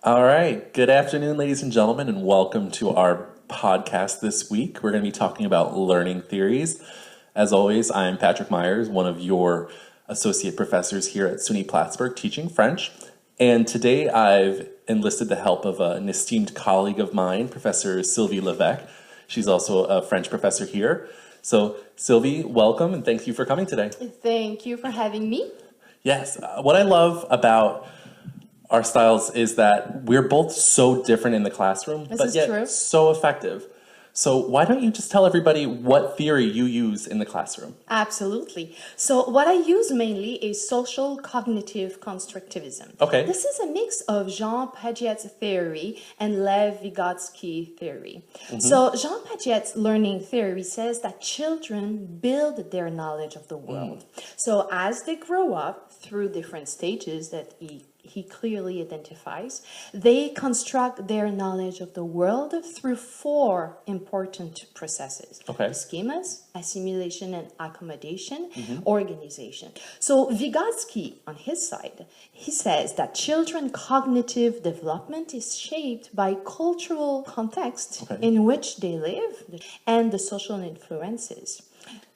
All right. Good afternoon, ladies and gentlemen, and welcome to our podcast this week. We're going to be talking about learning theories. As always, I'm Patrick Myers, one of your associate professors here at SUNY Plattsburgh teaching French. And today I've enlisted the help of an esteemed colleague of mine, Professor Sylvie Levesque. She's also a French professor here. So, Sylvie, welcome and thank you for coming today. Thank you for having me. Yes, what I love about our styles is that we're both so different in the classroom, This but is yet true. so effective. So why don't you just tell everybody what theory you use in the classroom? Absolutely. So what I use mainly is social cognitive constructivism. Okay. This is a mix of Jean Piaget's theory and Lev Vygotsky theory. So Jean Piaget's learning theory says that children build their knowledge of the world. So as they grow up through different stages that he clearly identifies, they construct their knowledge of the world through four important processes. Okay. Schemas, assimilation and accommodation, organization. So Vygotsky, on his side, he says that children's cognitive development is shaped by cultural context in which they live and the social influences.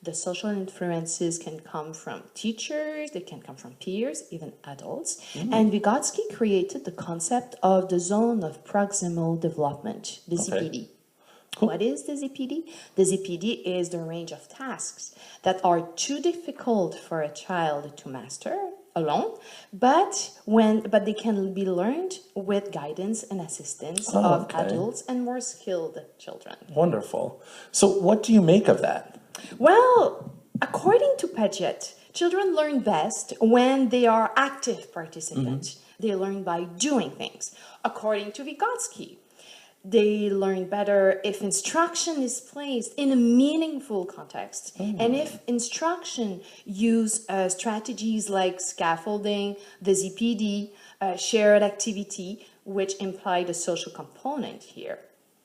The social influences can come from teachers, they can come from peers, even adults. And Vygotsky created the concept of the zone of proximal development, the ZPD. Cool. What is the ZPD? The ZPD is the range of tasks that are too difficult for a child to master alone, but they can be learned with guidance and assistance of adults and more skilled children. Wonderful. So what do you make of that? Well, according to Piaget, children learn best when they are active participants. They learn by doing things. According to Vygotsky, they learn better if instruction is placed in a meaningful context and if instruction use strategies like scaffolding, the ZPD, shared activity, which imply the social component here.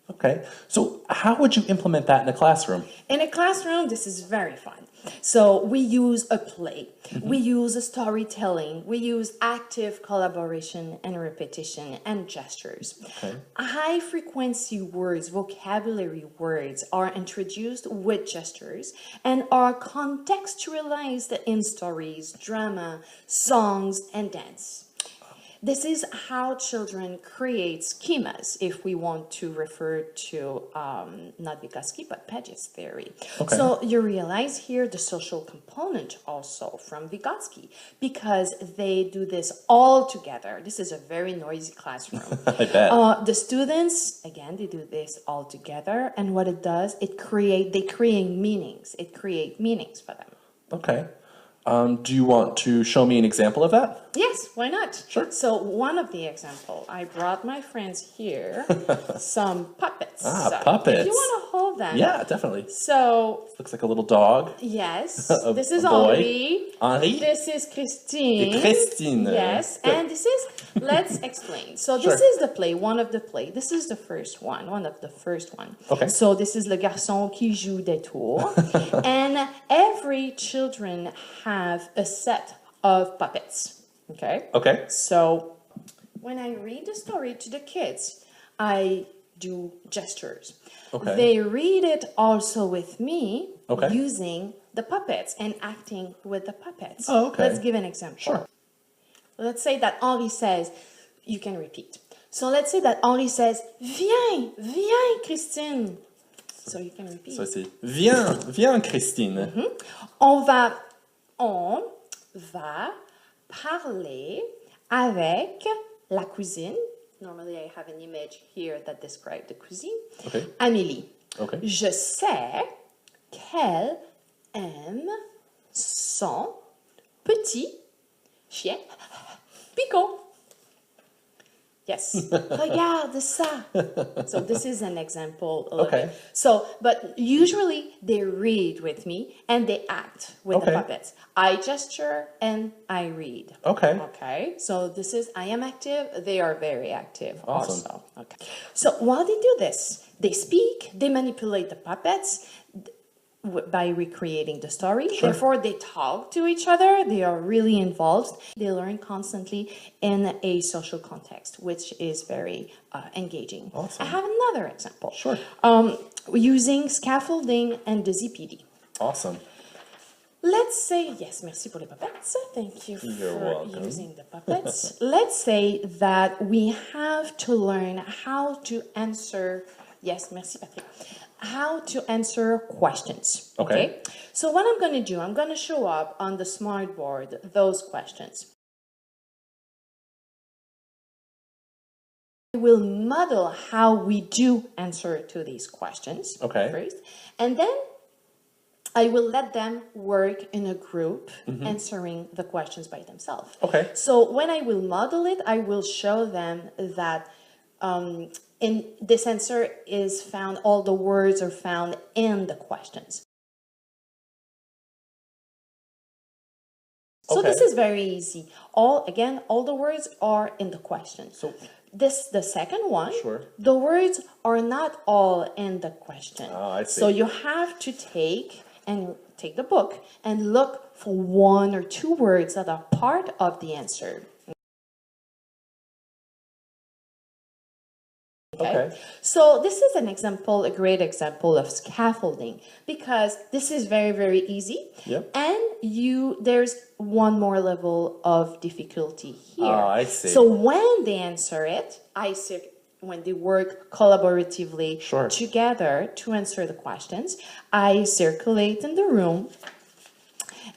Okay. So how would you implement that in a classroom? In a classroom, this is very fun. So we use a play, we use a storytelling, we use active collaboration and repetition and gestures. Okay. High frequency words, vocabulary words are introduced with gestures and are contextualized in stories, drama, songs, and dance. This is how children create schemas, if we want to refer to not Vygotsky, but Piaget's theory. Okay. So you realize here the social component also from Vygotsky, because they do this all together. This is a very noisy classroom. I bet. The students, again, they do this all together, and what it does, they create meanings. It creates meanings for them. Okay. Do you want to show me an example of that? Yes, why not? Sure. So one of the example, I brought my friends here some puppets. Ah, So puppets. If you want to hold them. Yeah, definitely. So Looks like a little dog. yes, A- this is a boy. Henri. Henri? This is Christine. Christine. Yes, Good. and this is, let's explain. So this Sure. is the play, one of the play. This is the first one of the first one. Okay. So this is Le Garçon qui joue des tours. And every children have a set of puppets. Okay? Okay. So when I read the story to the kids, I do gestures. Okay. They read it also with me Okay. using the puppets and acting with the puppets. Oh, okay. Let's give an example. Sure. Let's say that Henri says, you can repeat. So let's say that Henri says, viens, Christine. So you can repeat. So c'est viens, Christine. On va parler avec la cuisine. Normally, I have an image here that describes the cuisine. Okay. Amélie. Okay. Je sais qu'elle aime son petit chien Pico. Yes. Regarde ça. So this is an example. A little Okay. bit. So, but usually they read with me and they act with the Okay. puppets. I gesture and I read. Okay. Okay. So this is, I am active. They are very active Awesome. also. Okay. So while they do this, they speak, they manipulate the puppets. by recreating the story. Therefore, they talk to each other. They are really involved. They learn constantly in a social context, which is very engaging. Awesome. I have another example. Sure. Using scaffolding and the ZPD. Awesome. Let's say, yes, merci pour les puppets. Thank you You're for welcome. using the puppets. Let's say that we have to learn how to answer, yes, merci Patrick, how to answer questions. Okay. So what I'm going to do, I'm going to show up on the smart board those questions. I will model how we do answer to these questions first, and then I will let them work in a group answering the questions by themselves. Okay. So when I will model it, I will show them that in this answer is found, all the words are found in the questions. So this is very easy. All the words are in the question. So the second one, Sure. the words are not all in the question. I see. So you have to take the book and look for one or two words that are part of the answer. Okay. So this is an example, a great example of scaffolding, because this is very, very easy. Yep. And there's one more level of difficulty here. Oh, I see. So when they answer it, when they work collaboratively together to answer the questions, I circulate in the room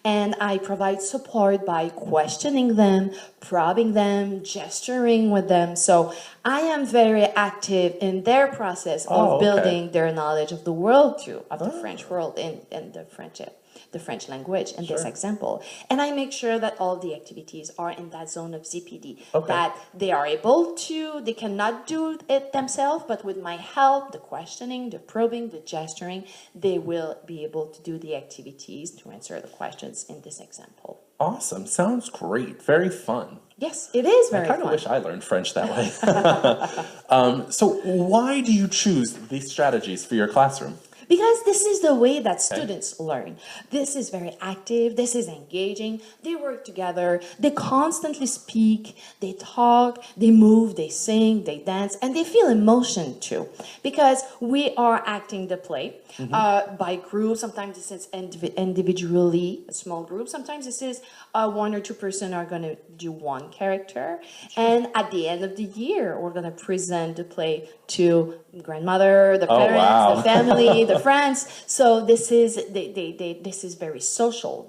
and I provide support by questioning them, probing them, gesturing with them. So I am very active in their process of building their knowledge of the world too, of the French world and the French language in this example. And I make sure that all the activities are in that zone of ZPD, that they are able to, they cannot do it themselves, but with my help, the questioning, the probing, the gesturing, they will be able to do the activities to answer the questions in this example. Awesome. Sounds great. Very fun. Yes, it is very fun. I kind of wish I learned French that way. So why do you choose these strategies for your classroom? Because this is the way that students learn. This is very active, this is engaging, they work together, they constantly speak, they talk, they move, they sing, they dance, and they feel emotion too. Because we are acting the play by group, sometimes this is individually, a small group, sometimes this is one or two person are going to do one character. And at the end of the year, we're going to present the play to grandmother, the parents, the family, the friends. So this is this is very social.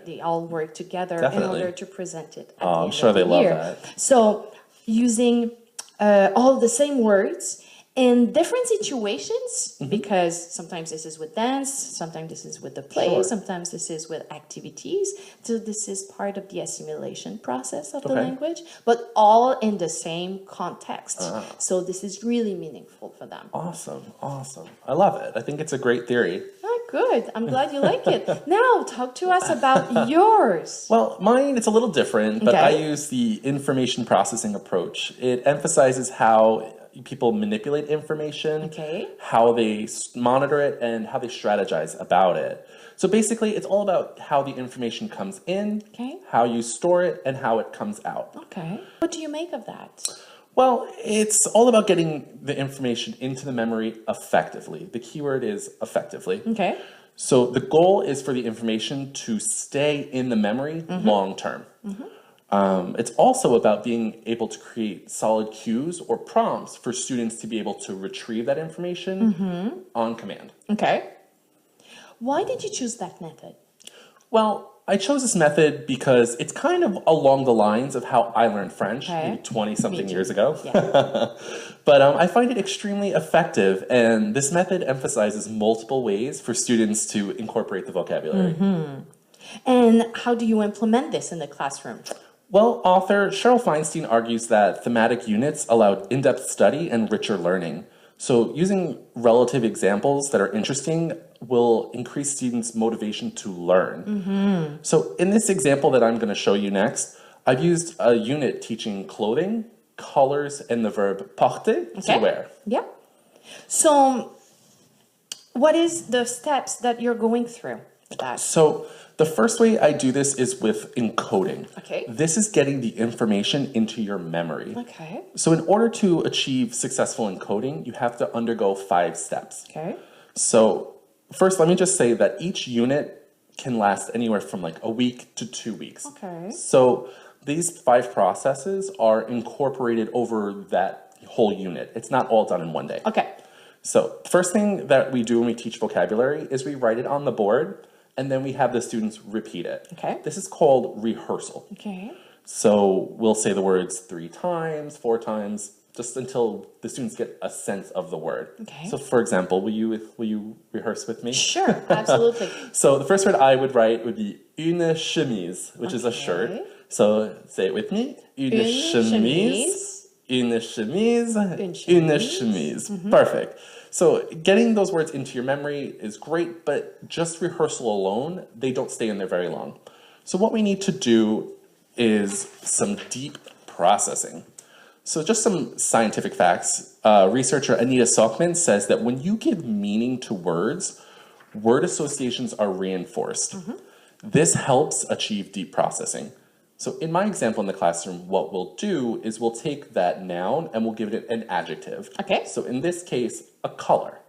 They all work together in order to present it. At the I'm end sure of the they year. love that. So using all the same words in different situations, because sometimes this is with dance, sometimes this is with the play, sometimes this is with activities. So this is part of the assimilation process of the language, but all in the same context. So this is really meaningful for them. Awesome. Awesome. I love it. I think it's a great theory. Oh, good. I'm glad you like it. Now, talk to us about yours. Well, mine, it's a little different, but I use the information processing approach. It emphasizes how people manipulate information, how they monitor it, and how they strategize about it. So basically, it's all about how the information comes in, how you store it, and how it comes out. Okay. What do you make of that? Well, it's all about getting the information into the memory effectively. The keyword is effectively. Okay. So the goal is for the information to stay in the memory long term. It's also about being able to create solid cues or prompts for students to be able to retrieve that information on command. Okay. Why did you choose that method? Well, I chose this method because it's kind of along the lines of how I learned French maybe 20-something years ago. But I find it extremely effective, and this method emphasizes multiple ways for students to incorporate the vocabulary. And how do you implement this in the classroom? Well, author Cheryl Feinstein argues that thematic units allow in-depth study and richer learning. So using relative examples that are interesting will increase students' motivation to learn. So in this example that I'm going to show you next, I've used a unit teaching clothing, colors, and the verb porter, to wear. Yeah. So what is the steps that you're going through with that? So the first way I do this is with encoding. Okay. This is getting the information into your memory. Okay. So in order to achieve successful encoding, you have to undergo 5 steps. Okay. So first, let me just say that each unit can last anywhere from like a week to 2 weeks. Okay. So these 5 processes are incorporated over that whole unit. It's not all done in one day. Okay. So the first thing that we do when we teach vocabulary is we write it on the board and then we have the students repeat it. Okay. This is called rehearsal. Okay. So we'll say the words 3 times, 4 times, just until the students get a sense of the word. Okay. So for example, will you rehearse with me? Sure, absolutely. So the first word I would write would be une chemise, which is a shirt. Okay. So say it with me. Une chemise. Une chemise. Une chemise. Perfect. So getting those words into your memory is great, but just rehearsal alone, they don't stay in there very long. So what we need to do is some deep processing. So just some scientific facts. Researcher Anita Salkman says that when you give meaning to words, word associations are reinforced. This helps achieve deep processing. So in my example in the classroom, what we'll do is we'll take that noun and we'll give it an adjective. Okay. So in this case, a color.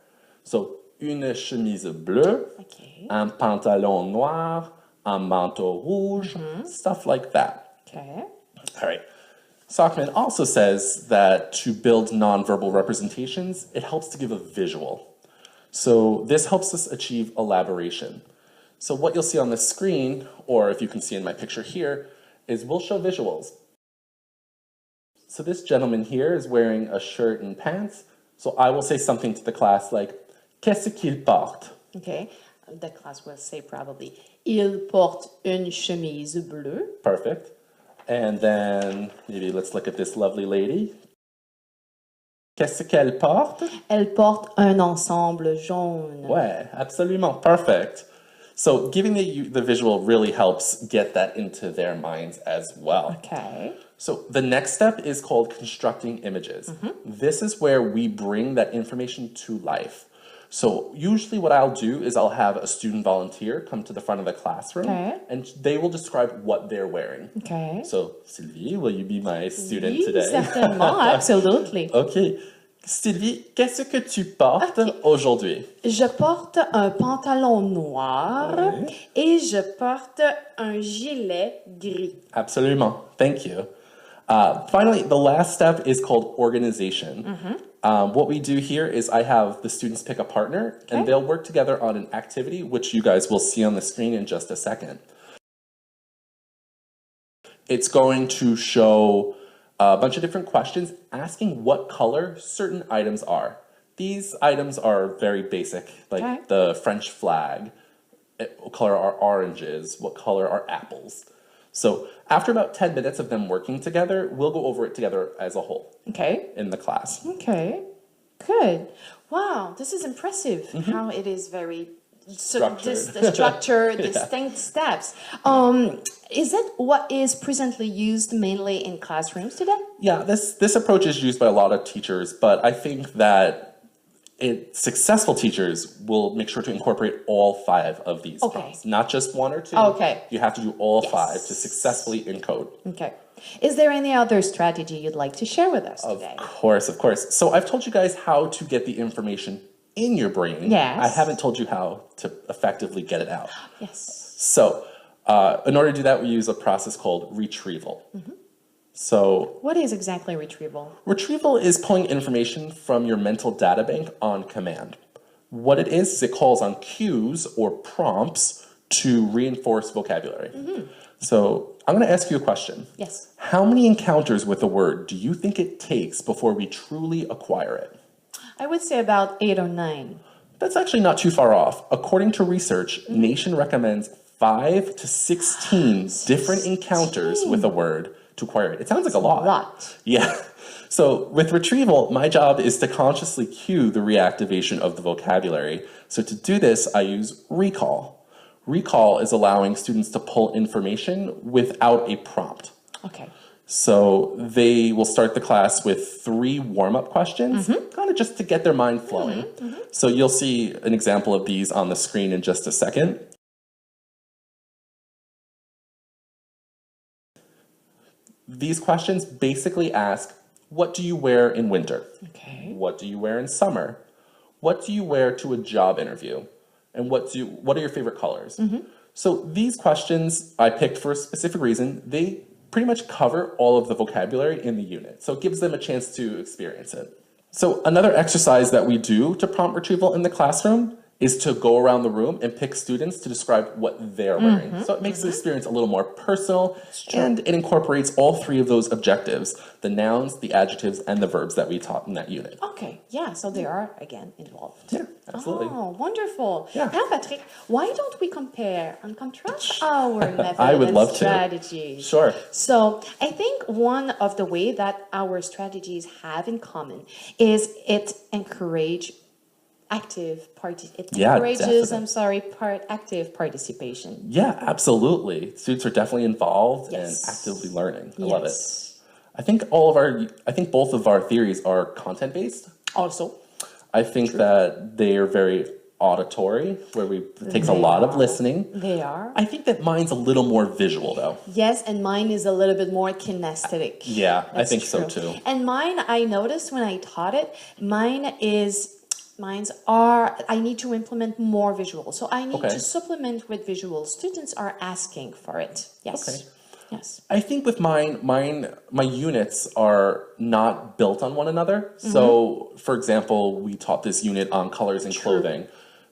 So une chemise bleue, Okay. un pantalon noir, un manteau rouge, stuff like that. Okay. All right. Salkman also says that to build nonverbal representations, it helps to give a visual. So this helps us achieve elaboration. So what you'll see on the screen, or if you can see in my picture here, is we'll show visuals. So this gentleman here is wearing a shirt and pants. So I will say something to the class like, qu'est-ce qu'il porte? Okay. The class will say probably, il porte une chemise bleue. Perfect. And then maybe let's look at this lovely lady. Qu'est-ce qu'elle porte? Elle porte un ensemble jaune. Ouais, absolument. Perfect. So giving the visual really helps get that into their minds as well. Okay. So the next step is called constructing images. This is where we bring that information to life. So usually what I'll do is I'll have a student volunteer come to the front of the classroom and they will describe what they're wearing. Okay. So Sylvie, will you be my student Oui, today? certainement, absolutely. Ok. Sylvie, qu'est-ce que tu portes aujourd'hui? Je porte un pantalon noir et je porte un gilet gris. Absolument. Thank you. Finally, the last step is called organization. What we do here is I have the students pick a partner and they'll work together on an activity, which you guys will see on the screen in just a second. It's going to show a bunch of different questions asking what color certain items are. These items are very basic, like the French flag. What color are oranges? What color are apples? So after about 10 minutes of them working together, we'll go over it together as a whole in the class. Okay, good. Wow, this is impressive how it is very structured, distinct steps. Is it what is presently used mainly in classrooms today? Yeah, this approach is used by a lot of teachers, but I think that successful teachers will make sure to incorporate all 5 of these prompts, not just 1 or 2. Okay. You have to do all 5 to successfully encode. Okay. Is there any other strategy you'd like to share with us today? Of course. So I've told you guys how to get the information in your brain. Yes. I haven't told you how to effectively get it out. Yes. So in order to do that, we use a process called retrieval. So what is exactly retrieval? Retrieval is pulling information from your mental data bank on command. What it is it calls on cues or prompts to reinforce vocabulary. So I'm going to ask you a question. Yes. How many encounters with a word do you think it takes before we truly acquire it? I would say about 8 or 9. That's actually not too far off. According to research, Nation recommends 5 to 16 different encounters with a word to acquire it. It sounds like a lot. Yeah. So with retrieval, my job is to consciously cue the reactivation of the vocabulary. So to do this, I use recall. Recall is allowing students to pull information without a prompt. Okay. So they will start the class with 3 warm-up questions, kind of just to get their mind flowing. So you'll see an example of these on the screen in just a second. These questions basically ask, what do you wear in winter? Okay. What do you wear in summer? What do you wear to a job interview? And what are your favorite colors? So these questions I picked for a specific reason. They pretty much cover all of the vocabulary in the unit. So it gives them a chance to experience it. So another exercise that we do to prompt retrieval in the classroom is to go around the room and pick students to describe what they're wearing. So it makes the experience a little more personal, and it incorporates all 3 of those objectives, the nouns, the adjectives, and the verbs that we taught in that unit. Okay, yeah, so they are, again, involved. Yeah, absolutely. Oh, wonderful. Yeah. Now, Patrick, why don't we compare and contrast our method I would and love to. strategies? Sure. So I think one of the way that our strategies have in common is it encourages active participation. Yeah, absolutely. Students are definitely involved Yes. and actively learning. I love it. I think both of our theories are content-based. Also, I think that they are very auditory, where it takes a lot of listening. they are. I think that mine's a little more visual, though. Yes, and mine is a little bit more kinesthetic. Yeah, I That's think so, true. too. And mine, I noticed when I taught it, I need to implement more visuals. So I need Okay. to supplement with visuals. Students are asking for it. Yes. Okay. Yes. I think with my units are not built on one another. So, for example, we taught this unit on colors and clothing.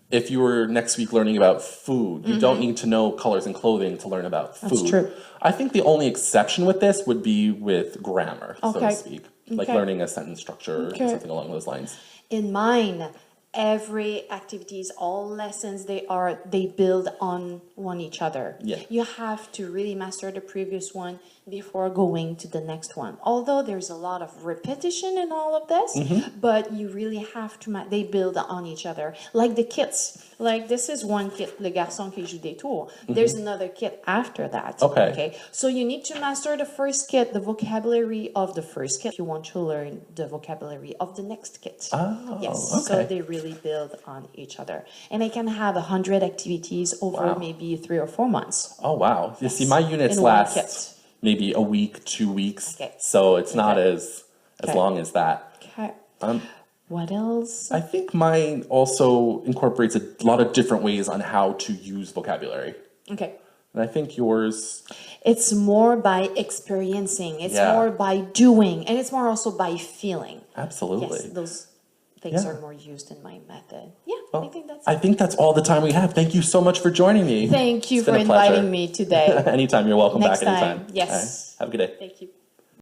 If you were next week learning about food, you don't need to know colors and clothing to learn about food. That's true. I think the only exception with this would be with grammar, so to Okay. speak. Like Okay. learning a sentence structure or Okay. something along those lines. In mine, every activities, all lessons, they build on each other. Yeah. You have to really master the previous one before going to the next one. Although there's a lot of repetition in all of this, but you really have to, they build on each other. Like the kits, like this is one kit, Le Garçon qui joue des tours. There's another kit after that. Okay. So you need to master the first kit, the vocabulary of the first kit. You want to learn the vocabulary of the next kit. Oh, Yes, so okay. they really build on each other. And I can have 100 activities over maybe 3 or 4 months. Oh, wow. You see, my units In one last kit. maybe a week, 2 weeks. Okay. So it's not Okay. as Okay. long as that. Okay. Um, What else? I think mine also incorporates a lot of different ways on how to use vocabulary. Okay. And I think yours, It's more by experiencing. It's Yeah. more by doing. And it's more also by feeling. absolutely. Yes, those things Yeah. are more used in my method. Yeah, Well, I think that's I think that's all the time we have. Thank you so much for joining me. Thank you It's for been a pleasure. inviting me today. Anytime. You're welcome Next back anytime. time. Yes. All right. Have a good day. Thank you.